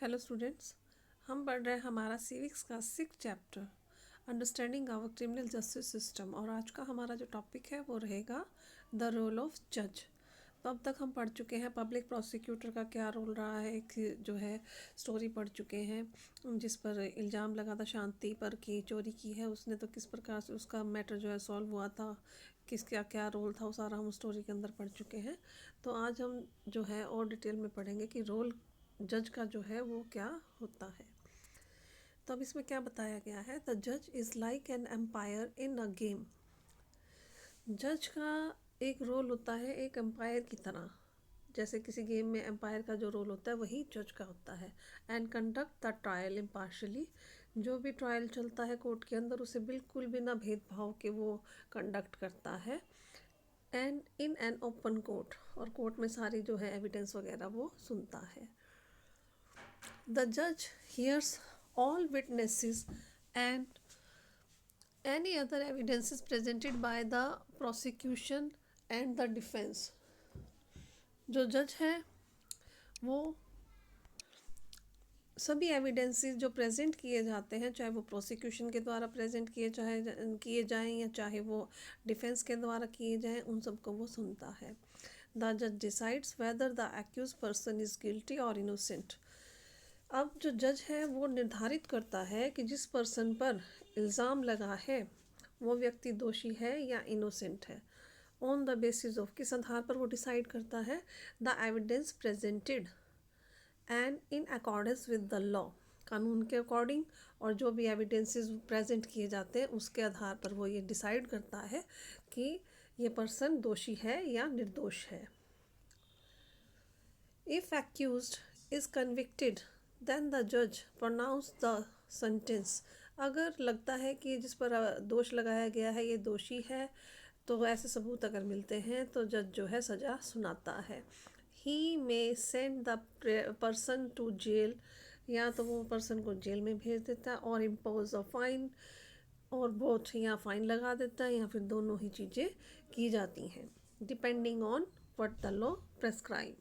Hello students, हम पढ़ रहे हैं हमारा सिविक्स का 6 chapter understanding our criminal justice system. और आज का हमारा जो टॉपिक है वो रहेगा द रोल ऑफ जज। तो अब तक हम पढ़ चुके हैं पब्लिक प्रोसिक्यूटर का क्या रोल रहा है। एक जो है स्टोरी पढ़ चुके हैं जिस पर इल्ज़ाम लगा था शांति पर कि चोरी की है उसने, तो किस प्रकार से उसका मैटर जो है सॉल्व हुआ था, किसका क्या रोल था, वो सारा हम स्टोरी के अंदर पढ़ चुके हैं। तो आज हम जो है और डिटेल में पढ़ेंगे कि रोल जज का जो है वो क्या होता है। तो अब इसमें क्या बताया गया है, द जज is like an umpire in a game. जज का एक रोल होता है एक एम्पायर की तरह, जैसे किसी गेम में एम्पायर का जो रोल होता है वही जज का होता है। And conduct the trial impartially, जो भी ट्रायल चलता है कोर्ट के अंदर उसे बिल्कुल बिना भेदभाव के वो कंडक्ट करता है। And in an open court, और कोर्ट में सारी जो है एविडेंस वगैरह वो सुनता है। The judge hears all witnesses and any other evidences presented by the prosecution and the defense। जो जज है वो सभी एविडेंसेस जो प्रेजेंट किए जाते हैं, चाहे वो प्रोसिक्यूशन के द्वारा प्रेजेंट किए जाएं या चाहे वो डिफेंस के द्वारा किए जाएं, उन सबको वो सुनता है। द जज decides whether the accuse person is guilty और इनोसेंट। अब जो जज है वो निर्धारित करता है कि जिस पर्सन पर इल्ज़ाम लगा है वो व्यक्ति दोषी है या इनोसेंट है। ऑन द बेसिस ऑफ, किस आधार पर वो डिसाइड करता है, the evidence presented and in accordance with the law, कानून के अकॉर्डिंग, और जो भी एविडेंसेस प्रेजेंट किए जाते हैं उसके आधार पर वो ये डिसाइड करता है कि ये पर्सन दोषी है या निर्दोष है। If accused is convicted then the जज प्रोनाउंस द सेंटेंस। अगर लगता है कि जिस पर दोष लगाया गया है ये दोषी है, तो ऐसे सबूत अगर मिलते हैं तो जज जो है सज़ा सुनाता है। He may send the person to jail, या तो वो पर्सन को जेल में भेज देता है, और इम्पोज अ फाइन, और बोथ, या फाइन लगा देता है या फिर दोनों ही चीज़ें की जाती हैं, depending on what the law prescribe.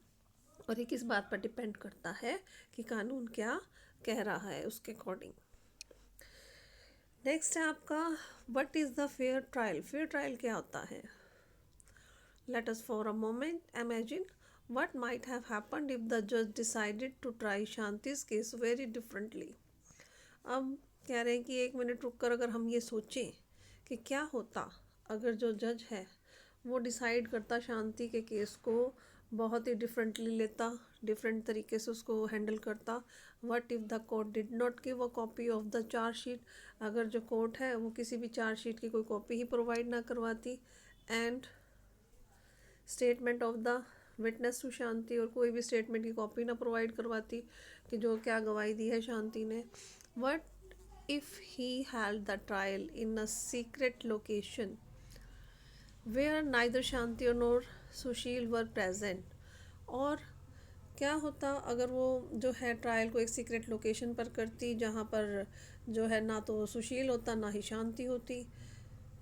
और ये किस बात पर डिपेंड करता है कि कानून क्या कह रहा है उसके अकॉर्डिंग। नेक्स्ट है आपका what is the fair trial. Fair trial क्या होता है। Let us for a moment imagine what might have happened if the जज decided to try Shanti's case very differently. अब कह रहे हैं कि एक मिनट रुक कर अगर हम ये सोचें कि क्या होता अगर जो जज है वो डिसाइड करता शांति के केस को बहुत ही डिफरेंटली लेता, डिफरेंट तरीके से उसको हैंडल करता। What if the court did not give a copy of the chargesheet, अगर जो कोर्ट है वो किसी भी चार्जशीट की कोई कॉपी ही प्रोवाइड ना करवाती। And statement of the witness to Shanti, और कोई भी स्टेटमेंट की कॉपी ना प्रोवाइड करवाती कि जो क्या गवाही दी है शांति ने। What if he held the trial in a secret location where neither Shanti nor Sushil were present. और क्या होता अगर वो जो है ट्रायल को एक सीक्रेट लोकेशन पर करती जहाँ पर जो है ना तो सुशील होता ना ही शांति होती।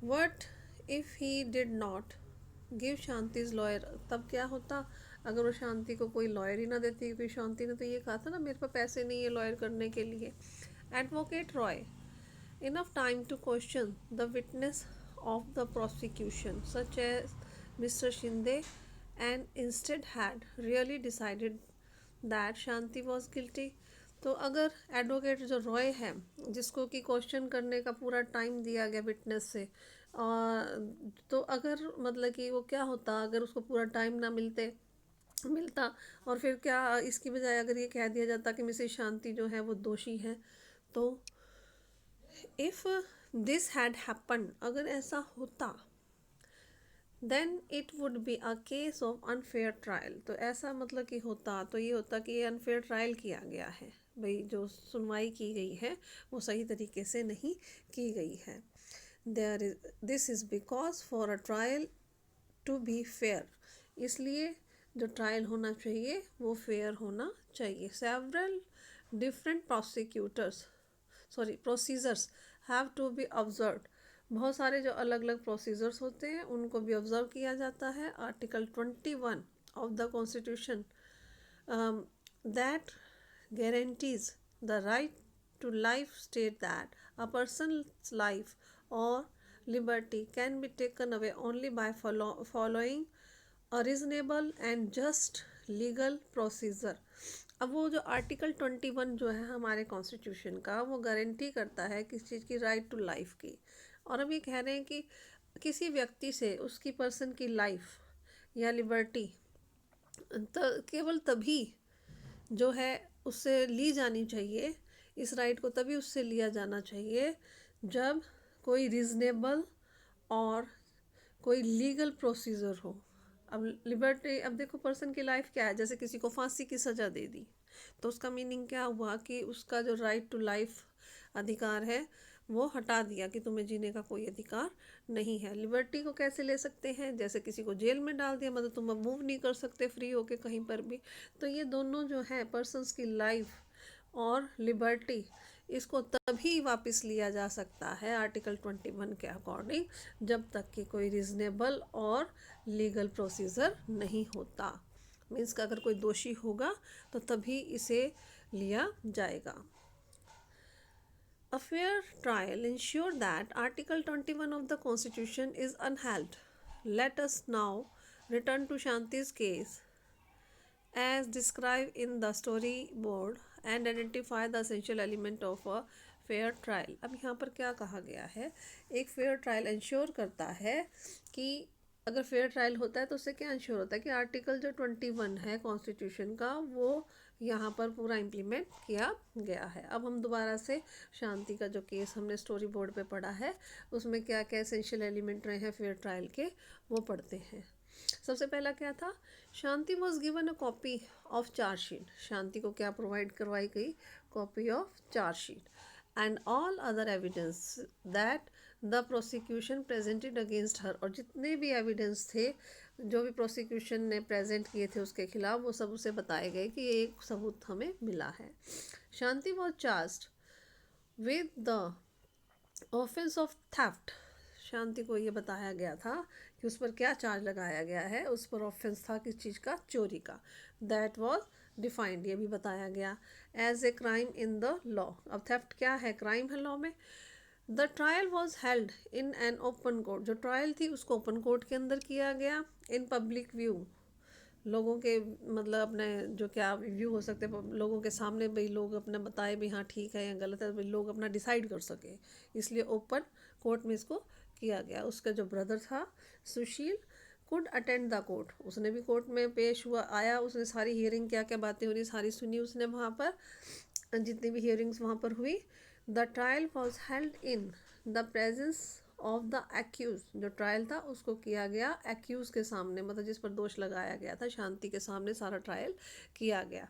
What if he did not give Shanti's lawyer, तब क्या होता अगर वो शांति को कोई लॉयर ही ना देती, क्योंकि शांति ने तो ये कहा था ना मेरे पास पैसे नहीं है लॉयर करने के लिए। Advocate Roy enough time to question the witness of the prosecution such as Mr. Shinde, and instead had really decided that Shanti was guilty। तो अगर एडवोकेट जो रॉय है जिसको कि क्वेश्चन करने का पूरा टाइम दिया गया विटनेस से, तो अगर मतलब कि वो क्या होता अगर उसको पूरा टाइम ना मिलता, और फिर क्या इसकी बजाय अगर ये कह दिया जाता कि मिसेस शांति जो है वो दोषी है। तो इफ़ दिस हैड हैपन, अगर ऐसा होता, then it would be a case of unfair trial. तो ऐसा मतलब कि होता तो ये होता कि ये अनफेयर ट्रायल किया गया है, भाई जो सुनवाई की गई है वो सही तरीके से नहीं की गई है। There is this is because for a trial to be fair, इसलिए जो ट्रायल होना चाहिए वो फेयर होना चाहिए। Several different procedures have to be observed, बहुत सारे जो अलग अलग प्रोसीजर्स होते हैं उनको भी ऑब्जर्व किया जाता है। Article 21 of the constitution that guarantees the right to life state that a person's life or liberty can be taken away only by following a reasonable and just legal procedure. अब वो जो article 21 जो है हमारे constitution का, वो guarantee करता है किस चीज़ की, राइट टू लाइफ की। और अब ये कह रहे हैं कि किसी व्यक्ति से उसकी पर्सन की लाइफ या लिबर्टी केवल तभी जो है उससे ली जानी चाहिए, इस राइट को तभी उससे लिया जाना चाहिए जब कोई रीज़नेबल और कोई लीगल प्रोसीजर हो। अब लिबर्टी, अब देखो पर्सन की लाइफ क्या है, जैसे किसी को फांसी की सज़ा दे दी तो उसका मीनिंग क्या हुआ कि उसका जो राइट टू लाइफ अधिकार है वो हटा दिया कि तुम्हें जीने का कोई अधिकार नहीं है। लिबर्टी को कैसे ले सकते हैं, जैसे किसी को जेल में डाल दिया, मतलब तुम अब मूव नहीं कर सकते फ्री होके कहीं पर भी। तो ये दोनों जो है पर्सन्स की लाइफ और लिबर्टी, इसको तभी वापस लिया जा सकता है आर्टिकल 21 के अकॉर्डिंग जब तक कि कोई रीज़नेबल और लीगल प्रोसीजर नहीं होता। मीन्स का अगर कोई दोषी होगा तो तभी इसे लिया जाएगा। A fair trial ensure that Article 21 of the Constitution is upheld. Let us now return to Shanti's case as described in the storyboard and identify the essential element of a fair trial. अब यहाँ पर क्या कहा गया है, एक fair trial ensure करता है कि अगर फेयर ट्रायल होता है तो उससे क्या इंश्योर होता है कि आर्टिकल जो 21 है कॉन्स्टिट्यूशन का वो यहाँ पर पूरा इम्प्लीमेंट किया गया है। अब हम दोबारा से शांति का जो केस हमने स्टोरी बोर्ड पे पढ़ा है उसमें क्या क्या एसेंशियल एलिमेंट रहे हैं फेयर ट्रायल के, वो पढ़ते हैं। सबसे पहला क्या था, Shanti was given a copy of chargesheet. Shanti को क्या प्रोवाइड करवाई गई, copy of chargesheet and all other evidence that the prosecution presented against her. और जितने भी एविडेंस थे जो भी प्रोसिक्यूशन ने प्रेजेंट किए थे उसके खिलाफ, वो सब उसे बताए गए कि ये एक सबूत हमें मिला है। Shanti was charged with the offence of theft. Shanti को ये बताया गया था कि उस पर क्या चार्ज लगाया गया है, उस पर ऑफेंस था किस चीज़ का, चोरी का। दैट वॉज डिफाइंड, ये भी बताया गया as a crime in the law. अब थेफ्ट क्या है, क्राइम है लॉ में। The trial was held in an open court. जो ट्रायल थी उसको ओपन कोर्ट के अंदर किया गया। इन पब्लिक व्यू, लोगों के मतलब अपने जो क्या व्यू हो सकते हैं लोगों के सामने, भाई लोग अपना बताए भी हाँ ठीक है या गलत है, भाई लोग अपना डिसाइड कर सके, इसलिए ओपन कोर्ट में इसको किया गया। उसका जो ब्रदर था सुशील कुड अटेंड द कोर्ट, उसने भी कोर्ट में पेश हुआ, आया, उसने सारी हियरिंग क्या क्या बातें हो रही सारी सुनी उसने वहाँ पर, जितनी भी हियरिंग्स वहाँ पर हुई। The trial was held in the presence of the accuse. जो ट्रायल था उसको किया गया एक्यूज के सामने, मतलब जिस पर दोष लगाया गया था शांति के सामने सारा ट्रायल किया गया।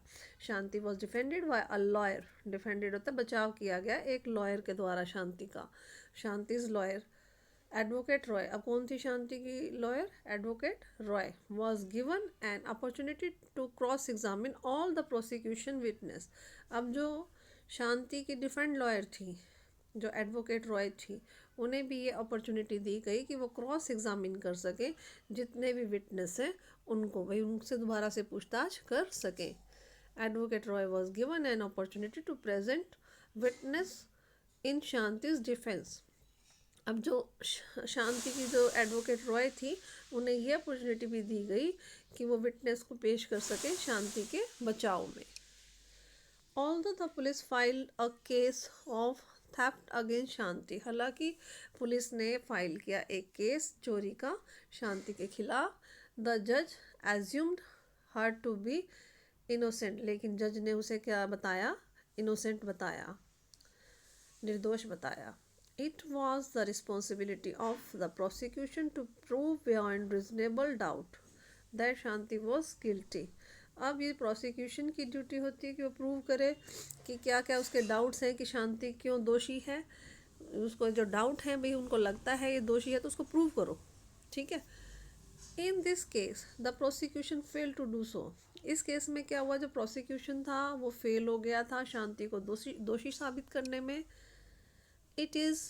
Shanti was defended by a lawyer. Defended होता है बचाव किया गया एक लॉयर के द्वारा शांति का। Shanti's lawyer advocate Roy. अब कौन थी शांति की lawyer, advocate Roy. Was given an opportunity to cross examine all the prosecution witness. अब जो शांति की डिफेंड लॉयर थी, जो एडवोकेट रॉय थी, उन्हें भी ये अपॉर्चुनिटी दी गई कि वो क्रॉस एग्जामिन कर सके जितने भी विटनेस हैं उनको, भाई उनसे दोबारा से पूछताछ कर सकें। Advocate Roy was given an opportunity to present witness in Shanti's defence. अब जो शांति की जो एडवोकेट रॉय थी उन्हें यह अपॉर्चुनिटी भी दी गई कि वो विटनेस को पेश कर सके शांति के बचाव में। Although the police filed a case of theft against Shanti. हालांकि पुलिस ने फाइल किया एक केस चोरी का शांति के खिलाफ। द जज assumed her to be innocent, लेकिन जज ने उसे क्या बताया, इनोसेंट बताया, निर्दोष बताया। It was the responsibility of the prosecution to prove beyond reasonable doubt that Shanti was guilty. अब ये प्रोसिक्यूशन की ड्यूटी होती है कि वो प्रूव करे कि क्या क्या उसके डाउट्स हैं कि शांति क्यों दोषी है। उसको जो डाउट है भाई उनको लगता है ये दोषी है तो उसको प्रूव करो, ठीक है। In this case the prosecution fail to do so. इस केस में क्या हुआ, जो प्रोसिक्यूशन था वो फेल हो गया था शांति को दोषी साबित करने में। It is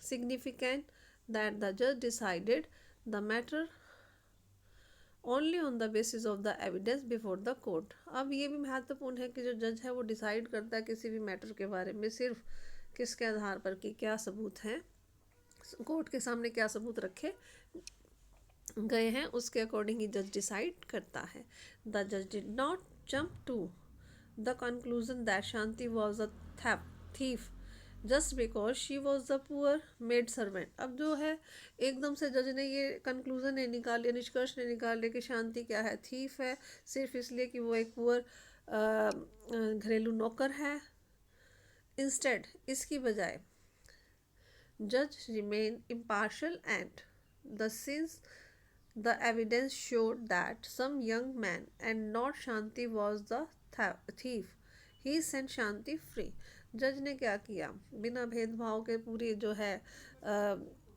significant that the judge decided the matter only on the basis of the evidence before the court. अब ये भी महत्वपूर्ण है कि जो जज है वो डिसाइड करता है किसी भी मैटर के बारे में सिर्फ किसके आधार पर कि क्या सबूत हैं, कोर्ट के सामने क्या सबूत रखे गए हैं, उसके अकॉर्डिंग ही जज डिसाइड करता है। द जज did not jump to the conclusion that Shanti was a thief just because she was the poor maid servant. अब जो है एकदम से जज ने ये कंक्लूजन नहीं निकाल लिया, निष्कर्ष नहीं निकाल लिया कि शांति क्या है, थीफ है, सिर्फ इसलिए कि वो एक पुअर घरेलू नौकर है। इंस्टेड, इसकी बजाय जज remain impartial and the sins the evidence showed that some young man and not Shanti was the thief. He sent Shanti free. जज ने क्या किया, बिना भेदभाव के पूरी जो है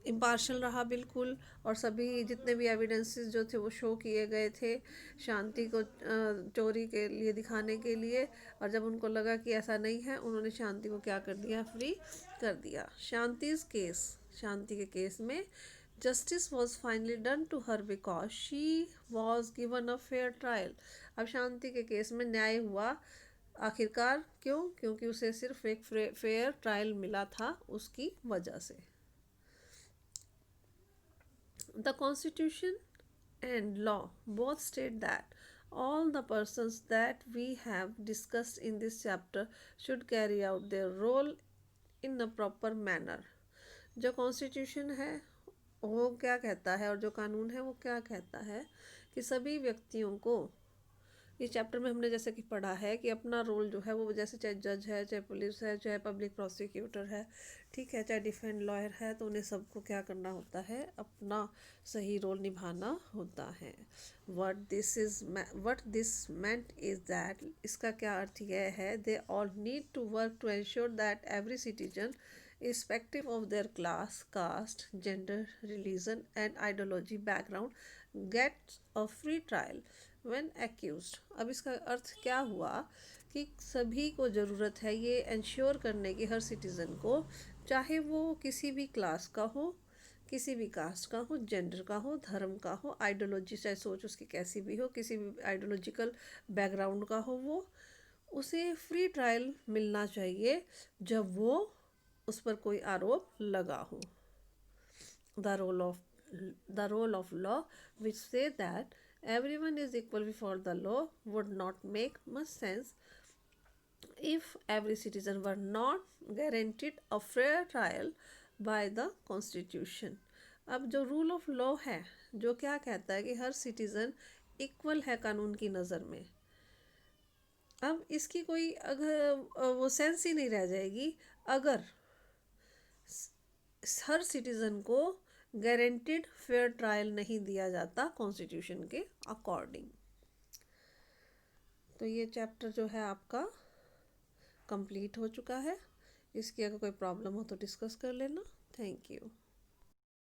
इम्पार्शल रहा बिल्कुल, और सभी जितने भी एविडेंसेस जो थे वो शो किए गए थे शांति को चोरी के लिए दिखाने के लिए, और जब उनको लगा कि ऐसा नहीं है उन्होंने शांति को क्या कर दिया, फ्री कर दिया। शांति's केस, शांति के केस में Justice was finally done to her because she was given a fair trial. अब शांति के केस में न्याय हुआ आखिरकार, क्यों? क्योंकि उसे सिर्फ एक फेयर ट्रायल मिला था उसकी वजह से। The Constitution and law both state that all the persons that we have discussed in this chapter should carry out their role in a proper manner. जो कॉन्स्टिट्यूशन है वो क्या कहता है और जो कानून है वो क्या कहता है कि सभी व्यक्तियों को, इस चैप्टर में हमने जैसे कि पढ़ा है कि अपना रोल जो है वो, जैसे चाहे जज है, चाहे पुलिस है, चाहे पब्लिक प्रोसिक्यूटर है, ठीक है, चाहे डिफेंस लॉयर है, तो उन्हें सबको क्या करना होता है, अपना सही रोल निभाना होता है। What this meant is that, इसका क्या अर्थ यह है, they all need to work to ensure that every citizen irrespective of their class, caste, gender, religion and ideology background gets a free trial when accused। अब इसका अर्थ क्या हुआ कि सभी को ज़रूरत है ये इंश्योर करने की, हर सिटीज़न को, चाहे वो किसी भी क्लास का हो, किसी भी कास्ट का हो, जेंडर का हो, धर्म का हो, आइडियोलॉजी चाहे सोच उसकी कैसी भी हो, किसी भी आइडियोलॉजिकल बैकग्राउंड का हो, वो उसे फ्री ट्रायल मिलना चाहिए जब वो उस पर कोई आरोप लगा हो। The role of law which says that everyone is equal before the law would not make much sense if every citizen were not guaranteed a fair trial by the constitution। अब जो रूल ऑफ लॉ है जो क्या कहता है कि हर citizen equal है कानून की नज़र में, अब इसकी कोई अगर वो सेंस ही नहीं रह जाएगी अगर हर सिटीज़न को गारंटीड फेयर ट्रायल नहीं दिया जाता कॉन्स्टिट्यूशन के अकॉर्डिंग। तो ये चैप्टर जो है आपका कंप्लीट हो चुका है। इसकी अगर कोई प्रॉब्लम हो तो डिस्कस कर लेना। Thank you.